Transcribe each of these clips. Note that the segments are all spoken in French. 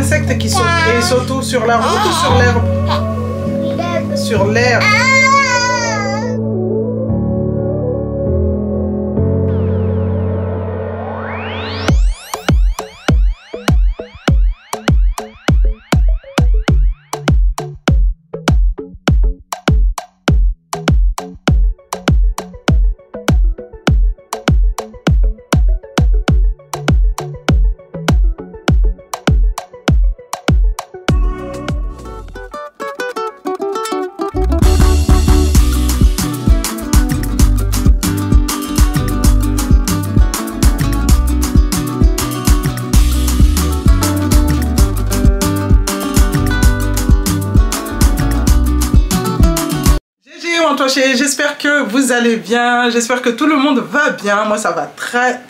insectes qui sautent. Et surtout sur la route ou sur l'herbe? Sur l'herbe. J'espère que vous allez bien, j'espère que tout le monde va bien, moi ça va très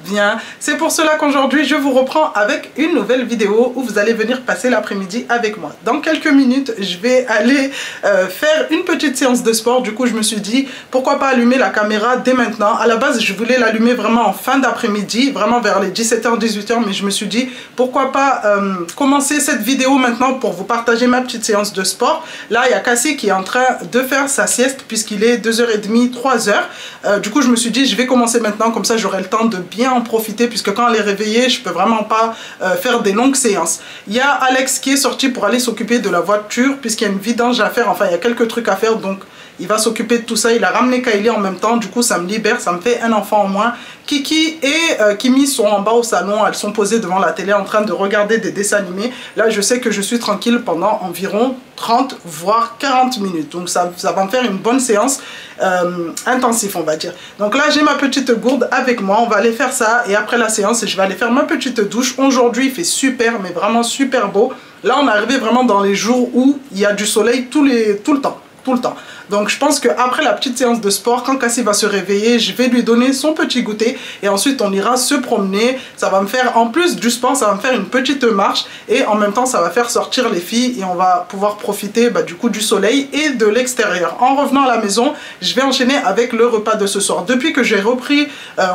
bien. C'est pour cela qu'aujourd'hui je vous reprends avec une nouvelle vidéo où vous allez venir passer l'après-midi avec moi. Dans quelques minutes je vais aller faire une petite séance de sport. Du coup je me suis dit pourquoi pas allumer la caméra dès maintenant. À la base je voulais l'allumer vraiment en fin d'après-midi, vraiment vers les 17h 18h, mais je me suis dit pourquoi pas commencer cette vidéo maintenant pour vous partager ma petite séance de sport. Là il y a Cassie qui est en train de faire sa sieste puisqu'il est 2h30, 3h. Du coup je me suis dit je vais commencer maintenant, comme ça j'aurai le temps de bien en profiter, puisque quand elle est réveillée je peux vraiment pas faire des longues séances. Il y a Alex qui est sorti pour aller s'occuper de la voiture puisqu'il y a une vidange à faire, enfin il y a quelques trucs à faire, donc il va s'occuper de tout ça. Il a ramené Kylie en même temps, du coup ça me libère, ça me fait un enfant en moins. Kiki et Kimi sont en bas au salon, elles sont posées devant la télé en train de regarder des dessins animés. Là je sais que je suis tranquille pendant environ 30 voire 40 minutes, donc ça va me faire une bonne séance intensive on va dire. Donc là j'ai ma petite gourde avec moi, on va aller faire ça et après la séance je vais aller faire ma petite douche. Aujourd'hui il fait super, mais vraiment super beau. Là on est arrivé vraiment dans les jours où il y a du soleil tout le temps. Donc je pense qu'après la petite séance de sport, quand Cassie va se réveiller, je vais lui donner son petit goûter et ensuite on ira se promener. Ça va me faire, en plus du sport, ça va me faire une petite marche et en même temps ça va faire sortir les filles et on va pouvoir profiter du coup du soleil et de l'extérieur. En revenant à la maison, je vais enchaîner avec le repas de ce soir. Depuis que j'ai repris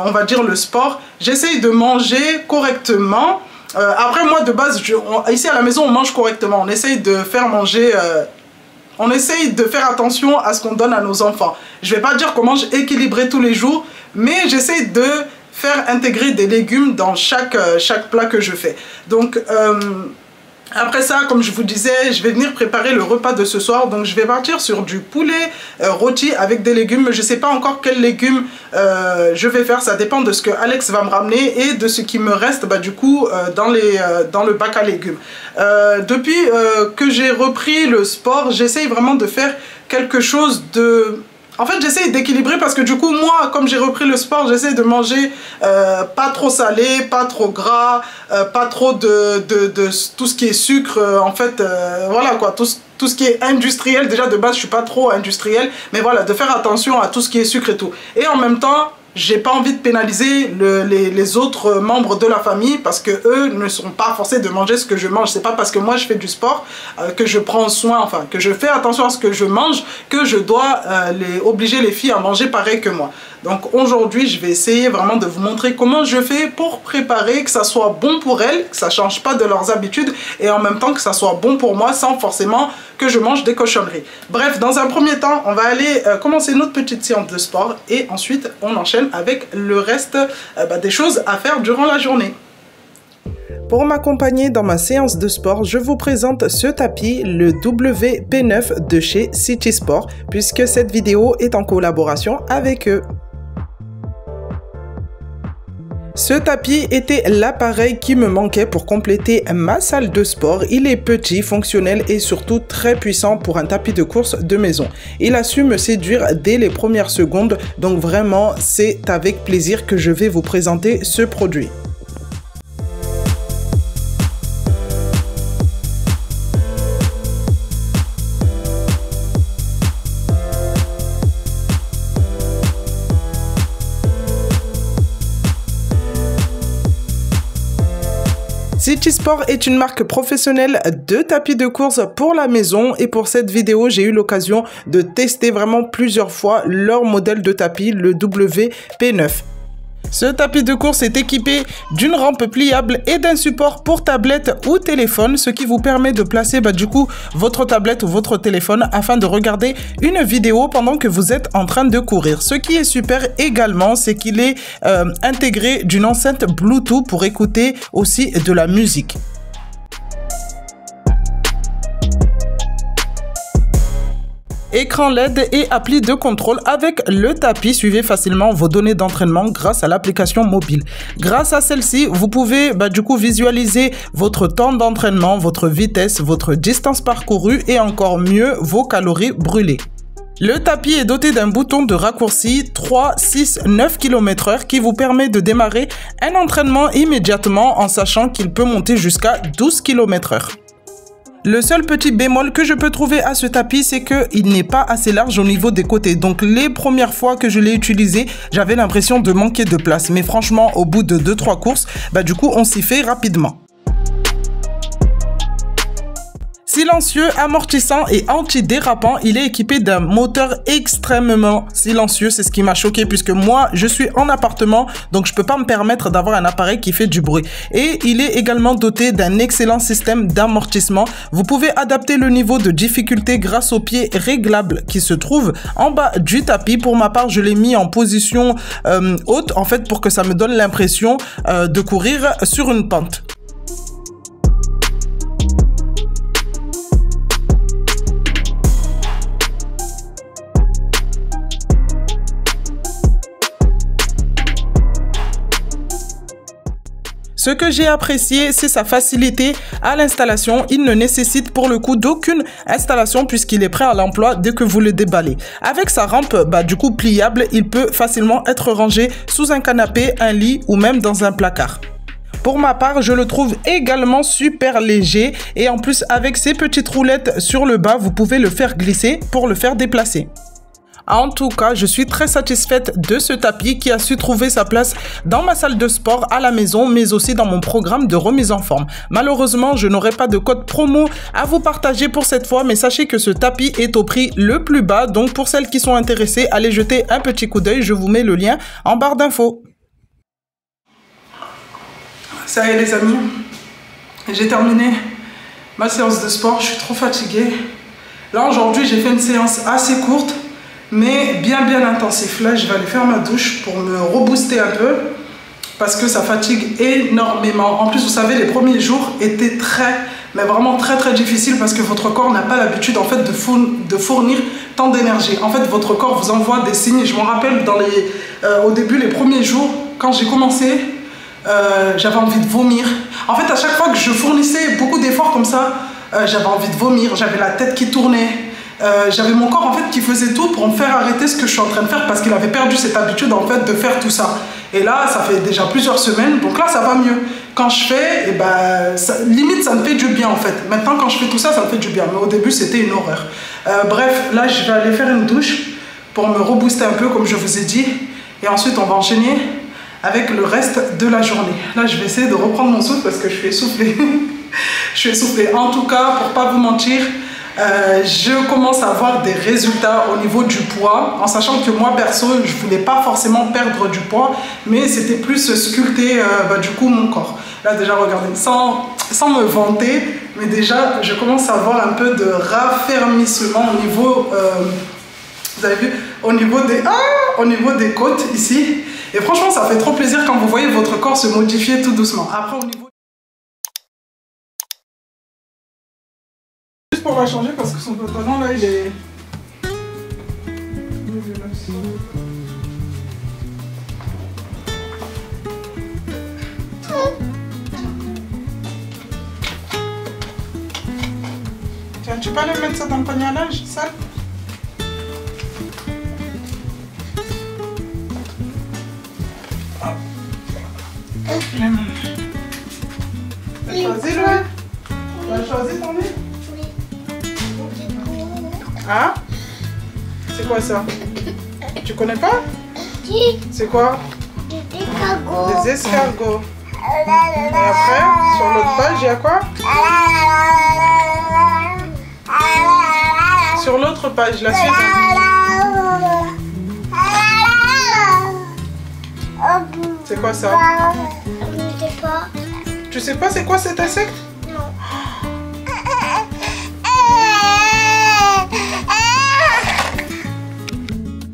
on va dire le sport, j'essaye de manger correctement. Après moi de base, ici à la maison on mange correctement, on essaye de faire manger... On essaye de faire attention à ce qu'on donne à nos enfants. Je ne vais pas dire qu'on mange équilibré tous les jours, mais j'essaye de faire intégrer des légumes dans chaque plat que je fais. Donc après ça, comme je vous disais, je vais venir préparer le repas de ce soir. Donc je vais partir sur du poulet rôti avec des légumes. Je ne sais pas encore quels légumes je vais faire. Ça dépend de ce que Alex va me ramener et de ce qui me reste du coup dans le bac à légumes. Depuis que j'ai repris le sport, j'essaye vraiment de faire quelque chose de... En fait, j'essaye d'équilibrer parce que du coup, moi, comme j'ai repris le sport, j'essaie de manger pas trop salé, pas trop gras, pas trop de tout ce qui est sucre. En fait, voilà quoi, tout ce qui est industriel. Déjà, de base, je suis pas trop industriel. Mais voilà, de faire attention à tout ce qui est sucre et tout. Et en même temps... j'ai pas envie de pénaliser les autres membres de la famille parce que eux ne seront pas forcés de manger ce que je mange. C'est pas parce que moi je fais du sport que je prends soin, enfin que je fais attention à ce que je mange, que je dois obliger les filles à manger pareil que moi. Donc aujourd'hui je vais essayer vraiment de vous montrer comment je fais pour préparer, que ça soit bon pour elles, que ça change pas de leurs habitudes et en même temps que ça soit bon pour moi sans forcément que je mange des cochonneries. Bref, dans un premier temps on va aller commencer notre petite séance de sport et ensuite on enchaîne avec le reste des choses à faire durant la journée. Pour m'accompagner dans ma séance de sport, je vous présente ce tapis, le WP9 de chez City Sport, puisque cette vidéo est en collaboration avec eux. Ce tapis était l'appareil qui me manquait pour compléter ma salle de sport. Il est petit, fonctionnel et surtout très puissant pour un tapis de course de maison. Il a su me séduire dès les premières secondes, donc vraiment c'est avec plaisir que je vais vous présenter ce produit. City Sport est une marque professionnelle de tapis de course pour la maison et pour cette vidéo, j'ai eu l'occasion de tester vraiment plusieurs fois leur modèle de tapis, le WP9. Ce tapis de course est équipé d'une rampe pliable et d'un support pour tablette ou téléphone, ce qui vous permet de placer du coup votre tablette ou votre téléphone afin de regarder une vidéo pendant que vous êtes en train de courir. Ce qui est super également, c'est qu'il est intégré d'une enceinte Bluetooth pour écouter aussi de la musique. Écran LED et appli de contrôle avec le tapis. Suivez facilement vos données d'entraînement grâce à l'application mobile. Grâce à celle-ci, vous pouvez du coup visualiser votre temps d'entraînement, votre vitesse, votre distance parcourue et encore mieux vos calories brûlées. Le tapis est doté d'un bouton de raccourci 3, 6, 9 km/h qui vous permet de démarrer un entraînement immédiatement en sachant qu'il peut monter jusqu'à 12 km/h. Le seul petit bémol que je peux trouver à ce tapis, c'est qu'il n'est pas assez large au niveau des côtés. Donc les premières fois que je l'ai utilisé, j'avais l'impression de manquer de place. Mais franchement, au bout de 2-3 courses, du coup, on s'y fait rapidement. Silencieux, amortissant et antidérapant, il est équipé d'un moteur extrêmement silencieux. C'est ce qui m'a choqué puisque moi, je suis en appartement, donc je peux pas me permettre d'avoir un appareil qui fait du bruit. Et il est également doté d'un excellent système d'amortissement. Vous pouvez adapter le niveau de difficulté grâce aux pieds réglables qui se trouvent en bas du tapis. Pour ma part, je l'ai mis en position haute, en fait, pour que ça me donne l'impression de courir sur une pente. Ce que j'ai apprécié, c'est sa facilité à l'installation. Il ne nécessite pour le coup d'aucune installation puisqu'il est prêt à l'emploi dès que vous le déballez. Avec sa rampe du coup pliable, il peut facilement être rangé sous un canapé, un lit ou même dans un placard. Pour ma part, je le trouve également super léger et en plus avec ces petites roulettes sur le bas, vous pouvez le faire glisser pour le faire déplacer. En tout cas, je suis très satisfaite de ce tapis qui a su trouver sa place dans ma salle de sport à la maison, mais aussi dans mon programme de remise en forme. Malheureusement, je n'aurai pas de code promo à vous partager pour cette fois, mais sachez que ce tapis est au prix le plus bas. Donc, pour celles qui sont intéressées, allez jeter un petit coup d'œil. Je vous mets le lien en barre d'infos. Ça y est les amis, j'ai terminé ma séance de sport. Je suis trop fatiguée. Là, aujourd'hui, j'ai fait une séance assez courte, mais bien intensif. Là, je vais aller faire ma douche pour me rebooster un peu parce que ça fatigue énormément. En plus, vous savez, les premiers jours étaient mais vraiment très difficiles parce que votre corps n'a pas l'habitude en fait de fournir tant d'énergie. En fait, votre corps vous envoie des signes. Je me rappelle au début, les premiers jours, quand j'ai commencé, j'avais envie de vomir. En fait, à chaque fois que je fournissais beaucoup d'efforts comme ça, j'avais envie de vomir, j'avais la tête qui tournait. J'avais mon corps en fait qui faisait tout pour me faire arrêter ce que je suis en train de faire parce qu'il avait perdu cette habitude en fait de faire tout ça. Et là, ça fait déjà plusieurs semaines, donc là, ça va mieux. Quand je fais, limite, ça me fait du bien en fait. Maintenant, quand je fais tout ça, ça me fait du bien. Mais au début, c'était une horreur. Bref, là, je vais aller faire une douche pour me rebooster un peu, comme je vous ai dit. Et ensuite, on va enchaîner avec le reste de la journée. Là, je vais essayer de reprendre mon souffle parce que je suis essoufflée. Je suis essoufflée. En tout cas, pour pas vous mentir, je commence à avoir des résultats au niveau du poids, en sachant que moi perso je voulais pas forcément perdre du poids, mais c'était plus sculpter du coup mon corps. Là déjà regardez, sans me vanter, mais déjà je commence à avoir un peu de raffermissement au niveau vous avez vu, au niveau des côtes ici, et franchement ça fait trop plaisir quand vous voyez votre corps se modifier tout doucement. Après au niveau on va changer parce que son pantalon là il est... Tiens, tu peux aller mettre ça dans le panier à linge, sale? T'as choisi le... T'as choisi ton lit? Hein? C'est quoi ça? Tu connais pas? Si. C'est quoi? Des escargots. Des escargots. Et après, sur l'autre page, il y a quoi? Sur l'autre page, la suivante. quoi ça? Je ne sais pas. Tu sais pas c'est quoi cet insecte? Non.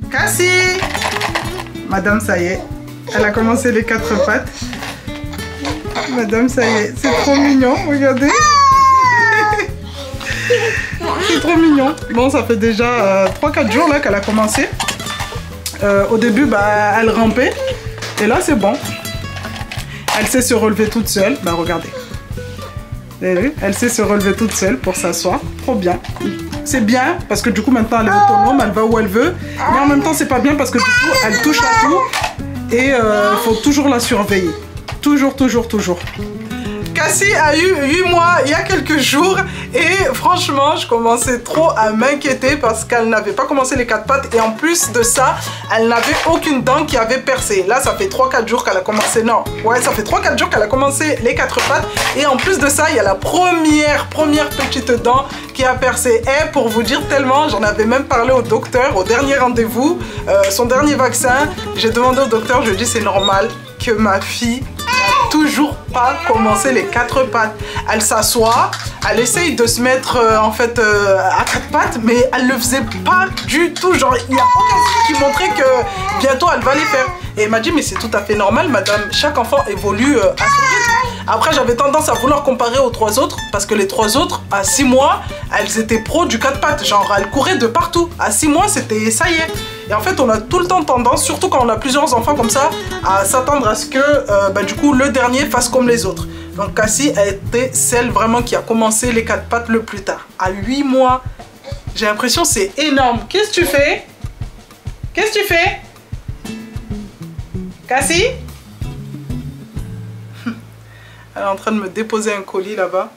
Cassie! Madame, ça y est. Elle a commencé les 4 pattes. Madame, ça y est. C'est trop mignon, regardez. C'est trop mignon. Bon, ça fait déjà 3-4 jours là qu'elle a commencé. Au début, bah, elle rampait. Et là, c'est bon. Elle sait se relever toute seule. Bah, regardez. Vous avez vu? Elle sait se relever toute seule pour s'asseoir. Trop bien. C'est bien parce que du coup, maintenant, elle est autonome. Elle va où elle veut. Mais en même temps, c'est pas bien parce que du coup, elle touche à tout. Et il faut toujours la surveiller. Toujours, toujours, toujours. Cassie a eu 8 mois il y a quelques jours et franchement je commençais trop à m'inquiéter parce qu'elle n'avait pas commencé les 4 pattes et en plus de ça elle n'avait aucune dent qui avait percé. Là ça fait 3-4 jours qu'elle a commencé, non, ouais ça fait 3-4 jours qu'elle a commencé les 4 pattes et en plus de ça il y a la première petite dent qui a percé. Et pour vous dire tellement, j'en avais même parlé au docteur au dernier rendez-vous, son dernier vaccin, j'ai demandé au docteur, je lui ai dit c'est normal que ma fille toujours pas commencer les 4 pattes. Elle s'assoit, elle essaye de se mettre en fait à 4 pattes, mais elle le faisait pas du tout. Genre, il n'y a aucun signe qui montrait que bientôt elle va les faire. Et elle m'a dit, mais c'est tout à fait normal, madame. Chaque enfant évolue à son rythme. Après, j'avais tendance à vouloir comparer aux 3 autres, parce que les 3 autres, à 6 mois, elles étaient pros du 4 pattes. Genre, elles couraient de partout. À 6 mois, c'était ça y est. Et en fait, on a tout le temps tendance, surtout quand on a plusieurs enfants comme ça, à s'attendre à ce que du coup, le dernier fasse comme les autres. Donc, Cassie a été celle vraiment qui a commencé les 4 pattes le plus tard. À 8 mois, j'ai l'impression que c'est énorme. Qu'est-ce que tu fais? Qu'est-ce que tu fais? Cassie? Elle est en train de me déposer un colis là-bas.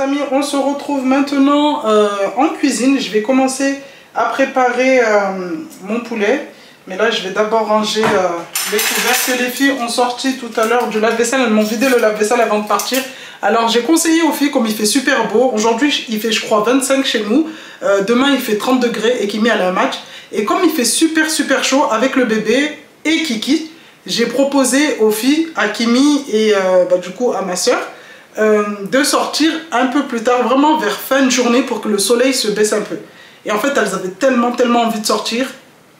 Amis, on se retrouve maintenant en cuisine. Je vais commencer à préparer mon poulet. Mais là, je vais d'abord ranger les couverts que les filles ont sorti tout à l'heure du lave-vaisselle. Elles m'ont vidé le lave-vaisselle avant de partir. Alors, j'ai conseillé aux filles, comme il fait super beau. Aujourd'hui, il fait, je crois, 25 chez nous. Demain, il fait 30 degrés et Kimi a un match. Et comme il fait super chaud avec le bébé et Kiki, j'ai proposé aux filles, à Kimi et du coup à ma soeur, de sortir un peu plus tard, vraiment vers fin de journée pour que le soleil se baisse un peu. Et en fait, elles avaient tellement envie de sortir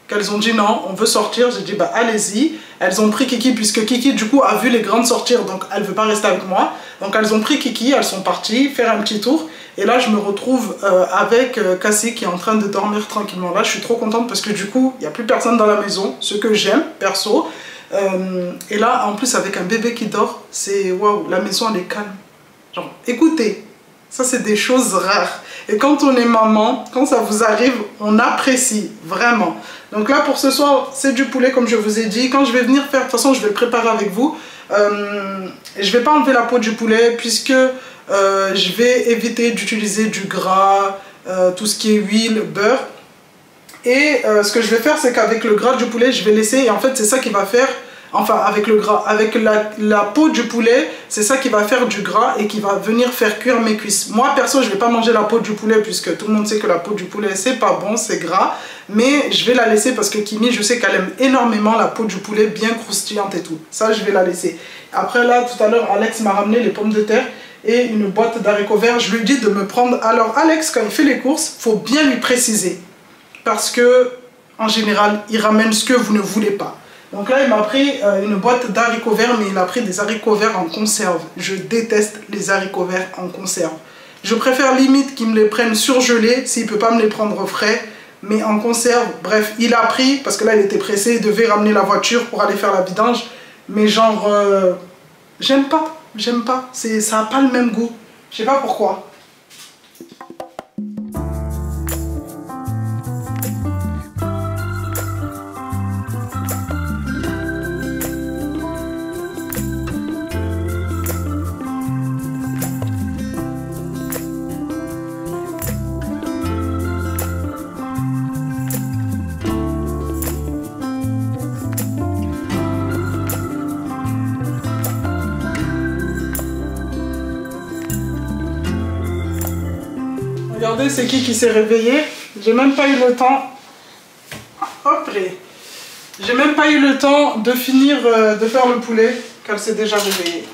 qu'elles ont dit non, on veut sortir. J'ai dit bah allez-y. Elles ont pris Kiki puisque Kiki du coup a vu les grandes sortir, donc elle veut pas rester avec moi. Donc elles ont pris Kiki, elles sont parties faire un petit tour. Et là je me retrouve avec Cassie qui est en train de dormir tranquillement. Là je suis trop contente parce que du coup il n'y a plus personne dans la maison, ce que j'aime perso. Et là en plus avec un bébé qui dort, c'est waouh, la maison elle est calme. Genre, écoutez, ça c'est des choses rares. Et quand on est maman, quand ça vous arrive, on apprécie vraiment. Donc là pour ce soir, c'est du poulet comme je vous ai dit. Quand je vais venir faire, de toute façon je vais le préparer avec vous. Je vais pas enlever la peau du poulet puisque je vais éviter d'utiliser du gras, tout ce qui est huile, beurre. Et ce que je vais faire, c'est qu'avec le gras du poulet, je vais laisser. Et en fait, c'est ça qui va faire... Enfin, avec le gras, avec la peau du poulet, c'est ça qui va faire du gras et qui va venir faire cuire mes cuisses. Moi, perso, je ne vais pas manger la peau du poulet puisque tout le monde sait que la peau du poulet, c'est pas bon, c'est gras. Mais je vais la laisser parce que Kimi, je sais qu'elle aime énormément la peau du poulet bien croustillante et tout. Ça, je vais la laisser. Après, là, tout à l'heure, Alex m'a ramené les pommes de terre et une boîte d'haricots verts. Je lui dis de me prendre... Alors, Alex, quand il fait les courses, il faut bien lui préciser. Parce que, en général, il ramène ce que vous ne voulez pas. Donc là, il m'a pris une boîte d'haricots verts, mais il a pris des haricots verts en conserve. Je déteste les haricots verts en conserve. Je préfère limite qu'il me les prenne surgelés, s'il ne peut pas me les prendre frais, mais en conserve. Bref, il a pris, parce que là, il était pressé, il devait ramener la voiture pour aller faire la vidange. Mais genre, j'aime pas. Ça n'a pas le même goût. Je sais pas pourquoi. Regardez, c'est qui s'est réveillé. J'ai même pas eu le temps. Hop là. J'ai même pas eu le temps de finir de faire le poulet qu'elle s'est déjà réveillée.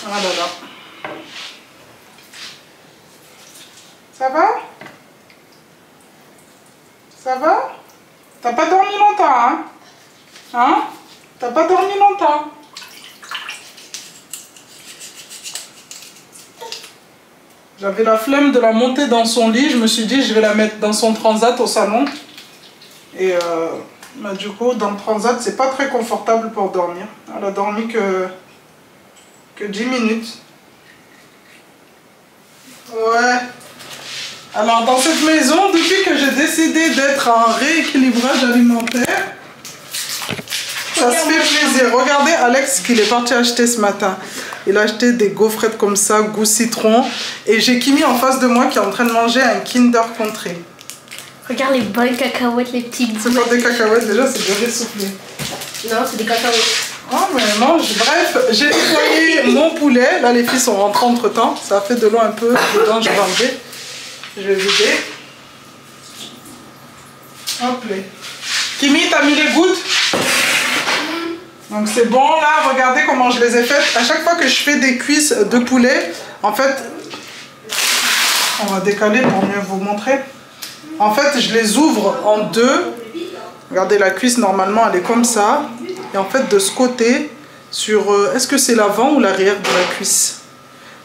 Ah là là. Ça va? Ça va? T'as pas dormi longtemps, hein? Hein? T'as pas dormi longtemps? J'avais la flemme de la monter dans son lit. Je me suis dit, je vais la mettre dans son transat au salon. Et bah, du coup, dans le transat, c'est pas très confortable pour dormir. Elle a dormi que 10 minutes. Ouais. Alors, dans cette maison, depuis que j'ai décidé d'être en rééquilibrage alimentaire, ça se fait plaisir. Regardez Alex qu'il est parti acheter ce matin. Il a acheté des gaufrettes comme ça, goût citron. Et j'ai Kimi en face de moi qui est en train de manger un Kinder Country. Regarde les bonnes cacahuètes, les petites. C'est pas des cacahuètes, déjà c'est bien ressoufflé. Non, c'est des cacahuètes. Oh mais mange. Bref, j'ai nettoyé mon poulet. Là les filles sont rentrées entre temps. Ça a fait de l'eau un peu dedans, je vais enlever. Je vais vider. Hop là. Kimi, t'as mis les gouttes? Donc c'est bon là, regardez comment je les ai faites. À chaque fois que je fais des cuisses de poulet, en fait, on va décaler pour mieux vous montrer. En fait, je les ouvre en deux. Regardez, la cuisse normalement elle est comme ça. Et en fait de ce côté, sur est-ce que c'est l'avant ou l'arrière de la cuisse?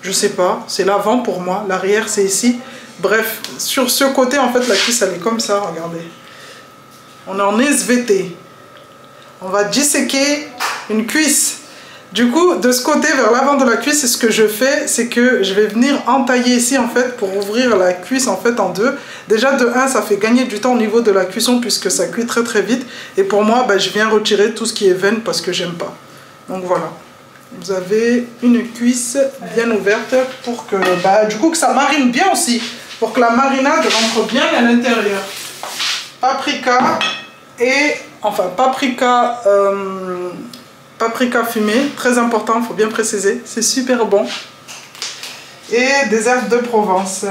Je sais pas, c'est l'avant pour moi, l'arrière c'est ici. Bref, sur ce côté en fait la cuisse elle est comme ça, regardez. On est en SVT. On va disséquer une cuisse. Du coup, de ce côté vers l'avant de la cuisse, ce que je fais, c'est que je vais venir entailler ici en fait pour ouvrir la cuisse en fait en deux. Déjà de 1, ça fait gagner du temps au niveau de la cuisson puisque ça cuit très très vite. Et pour moi, bah, je viens retirer tout ce qui est veine parce que j'aime pas. Donc voilà. Vous avez une cuisse bien ouverte pour que, bah, du coup, que ça marine bien aussi. Pour que la marinade rentre bien à l'intérieur. Paprika et... Enfin, paprika fumé, très important, il faut bien préciser. C'est super bon. Et des herbes de Provence.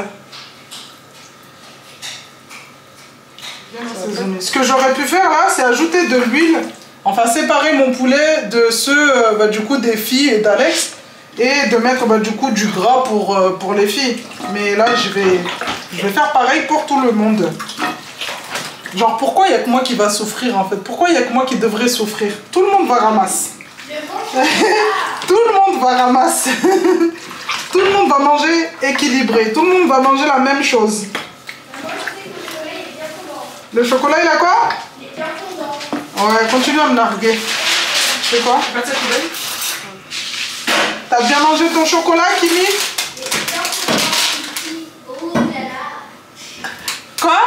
Bien assaisonné. Ce que j'aurais pu faire là, c'est ajouter de l'huile. Enfin, séparer mon poulet de ceux bah, du coup des filles et d'Alex. Et de mettre bah, du coup du gras pour les filles. Mais là, je vais faire pareil pour tout le monde. Genre, pourquoi il n'y a que moi qui va souffrir en fait? Pourquoi il n'y a que moi qui devrait souffrir? Tout le monde va ramasser. Tout le monde va ramasser. Tout le monde va manger équilibré. Tout le monde va manger la même chose. Le chocolat, il a quoi? Il est bien fondant. Ouais, continue à me larguer. C'est quoi? T'as bien mangé ton chocolat, Kimi? Quoi?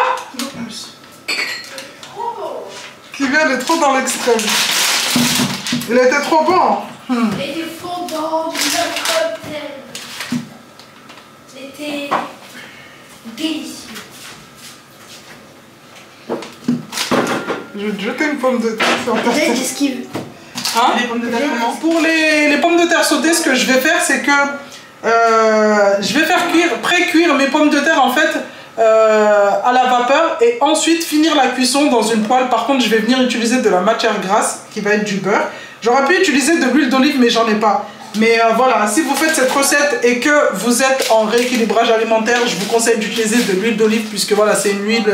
Kimi, elle est trop dans l'extrême. Il était trop bon. Il était fondant, du cocktail. C'était délicieux. Je vais te jeter une pomme de terre sur ta tête. J'esquive. Hein? Les pommes de terre comment? Pour les pommes de terre sautées, ce que je vais faire, c'est que je vais faire pré-cuire mes pommes de terre en fait à la vapeur et ensuite finir la cuisson dans une poêle. Par contre, je vais venir utiliser de la matière grasse qui va être du beurre. J'aurais pu utiliser de l'huile d'olive, mais j'en ai pas. Mais voilà, si vous faites cette recette et que vous êtes en rééquilibrage alimentaire, je vous conseille d'utiliser de l'huile d'olive puisque voilà, c'est une huile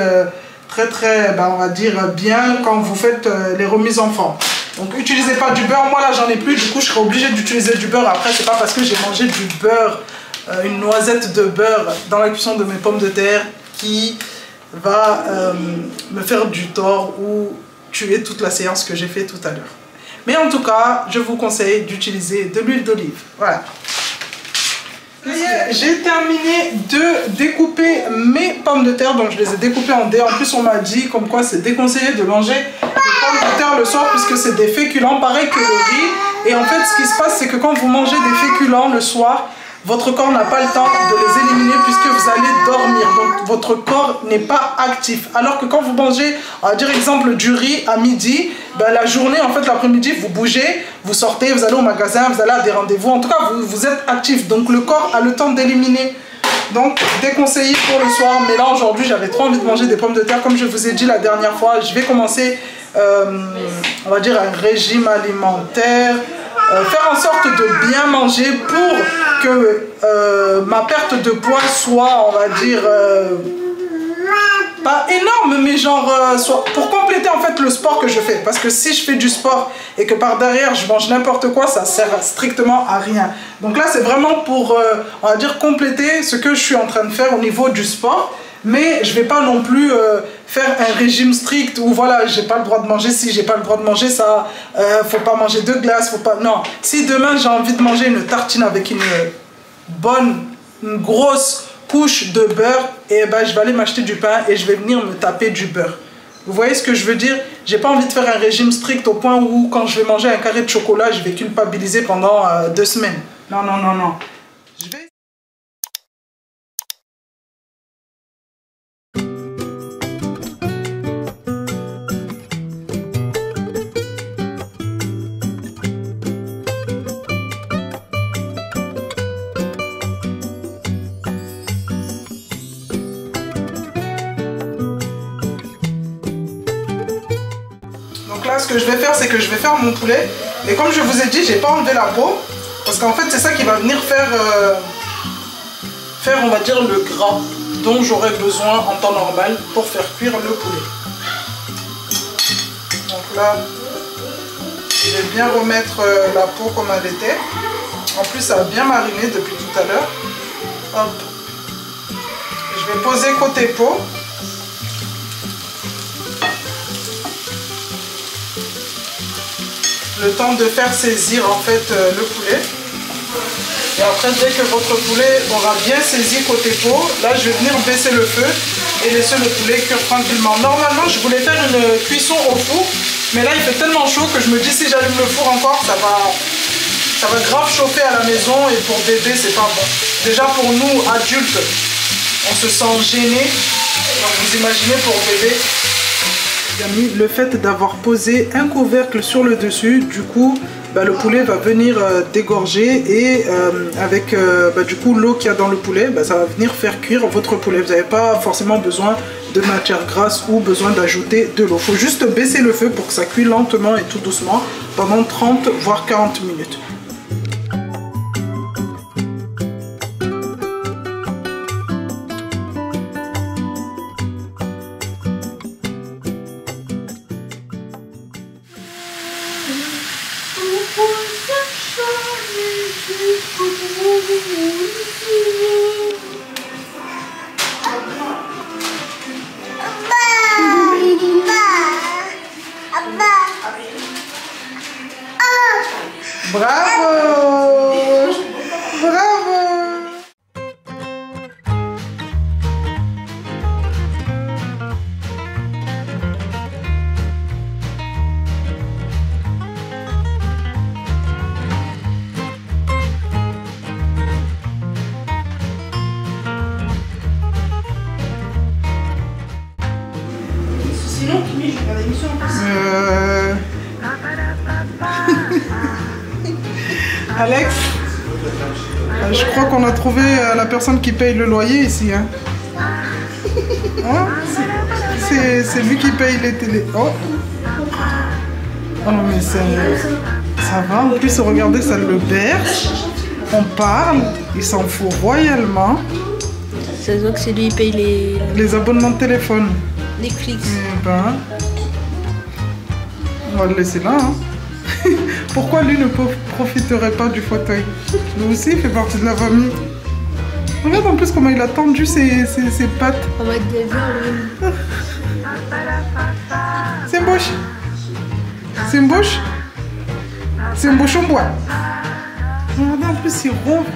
très, on va dire bien quand vous faites les remises en forme. Donc utilisez pas du beurre, moi là j'en ai plus, du coup je serai obligée d'utiliser du beurre. Après c'est pas parce que j'ai mangé du beurre, une noisette de beurre dans la cuisson de mes pommes de terre qui va me faire du tort ou tuer toute la séance que j'ai fait tout à l'heure. Mais en tout cas, je vous conseille d'utiliser de l'huile d'olive. Voilà. J'ai terminé de découper mes pommes de terre, donc je les ai découpées en dés. En plus, on m'a dit comme quoi c'est déconseillé de manger les pommes de terre le soir puisque c'est des féculents, pareil que le riz. Et en fait, ce qui se passe, c'est que quand vous mangez des féculents le soir, votre corps n'a pas le temps de les éliminer puisque vous allez dormir. Donc, votre corps n'est pas actif. Alors que quand vous mangez, on va dire exemple du riz à midi, ben, la journée, en fait, l'après-midi, vous bougez, vous sortez, vous allez au magasin, vous allez à des rendez-vous. En tout cas, vous êtes actif. Donc, le corps a le temps d'éliminer Donc déconseillé pour le soir. Mais là aujourd'hui j'avais trop envie de manger des pommes de terre. Comme je vous ai dit la dernière fois, je vais commencer on va dire un régime alimentaire. Faire en sorte de bien manger pour que ma perte de poids soit, on va dire, pas énorme, mais genre, soit, pour compléter en fait le sport que je fais. Parce que si je fais du sport et que par derrière je mange n'importe quoi, ça sert strictement à rien. Donc là c'est vraiment pour, on va dire, compléter ce que je suis en train de faire au niveau du sport. Mais je vais pas non plus faire un régime strict où voilà, j'ai pas le droit de manger ci, j'ai pas le droit de manger ça, faut pas manger de glace, faut pas... Non, si demain j'ai envie de manger une tartine avec une grosse couche de beurre, et ben je vais aller m'acheter du pain et je vais venir me taper du beurre. Vous voyez ce que je veux dire? J'ai pas envie de faire un régime strict au point où quand je vais manger un carré de chocolat, je vais culpabiliser pendant 2 semaines. Non, non, non, non. Je vais... Là, ce que je vais faire, c'est que je vais faire mon poulet. Et comme je vous ai dit, j'ai pas enlevé la peau. Parce qu'en fait, c'est ça qui va venir faire, on va dire, le gras dont j'aurai besoin en temps normal pour faire cuire le poulet. Donc là, je vais bien remettre la peau comme elle était. En plus, ça a bien mariné depuis tout à l'heure. Hop. Je vais poser côté peau. Le temps de faire saisir en fait le poulet. Et après, dès que votre poulet aura bien saisi côté peau, là je vais venir baisser le feu et laisser le poulet cuire tranquillement. Normalement je voulais faire une cuisson au four, mais là il fait tellement chaud que je me dis si j'allume le four encore, ça va grave chauffer à la maison et pour bébé c'est pas bon. Déjà pour nous adultes, on se sent gêné. Donc vous imaginez pour bébé. Amis, le fait d'avoir posé un couvercle sur le dessus, du coup le poulet va venir dégorger et avec du coup l'eau qu'il y a dans le poulet, ça va venir faire cuire votre poulet. Vous n'avez pas forcément besoin de matière grasse ou besoin d'ajouter de l'eau. Il faut juste baisser le feu pour que ça cuise lentement et tout doucement pendant 30 voire 40 minutes. Bravo! Bravo! Sinon, Kimi, je regarde l'émission en plus. Alex, je crois qu'on a trouvé la personne qui paye le loyer ici. Hein? Hein? C'est lui qui paye les télé. Oh, oh mais ça va. En plus, regardez, ça le berce. On parle, il s'en fout royalement. Ça se voit que c'est lui qui paye les abonnements de téléphone. Netflix. Eh ben, on va le laisser là. Hein. Pourquoi lui ne profiterait pas du fauteuil? Lui aussi, il fait partie de la famille. Regarde en plus comment il a tendu ses pattes. On va être des vieux, C'est une bouche. C'est une bouche. C'est une bouche en bois. Regardez en plus, il ronfle.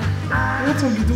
Regarde son bidou.